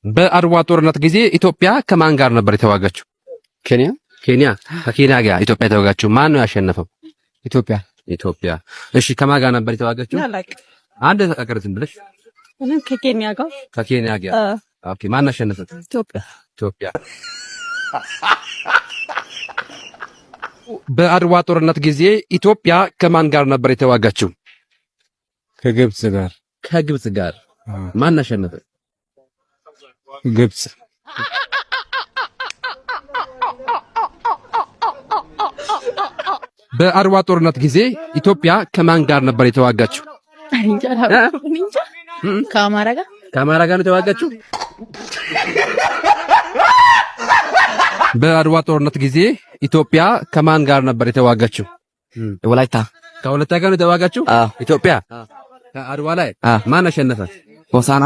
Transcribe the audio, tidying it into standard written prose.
በአድዋ ጦርነት ጊዜ ኢትዮጵያ ከማን ጋር ነበር የተዋጋችው? ኬንያ። ከኬንያ ጋር ኢትዮጵያ የተዋጋችው ማን ነው ያሸነፈው? ኢትዮጵያ። እሺ ከማን ጋር ነበር የተዋጋችው? አንድ ተቀርጽን ብለሽ ከኬንያ ጋር። ኦኬ ማን አሸነፈ? ኢትዮጵያ። በአድዋ ጦርነት ጊዜ ኢትዮጵያ ከማን ጋር ነበር የተዋጋችው? ከግብጽ ጋር። ማን አሸነፈ? ግብጽ። በአድዋ ጦርነት ጊዜ ኢትዮጵያ ከማን ጋር ነበር የተዋጋችው? ከአማራ ጋር ነው የተዋጋችው። በአድዋ ጦርነት ጊዜ ኢትዮጵያ ከማን ጋር ነበር የተዋጋችው? ከወላይታ ጋር ነው የተዋጋችው። ኢትዮጵያ አድዋ ላይ ማን አሸነፈ? ሆሳና።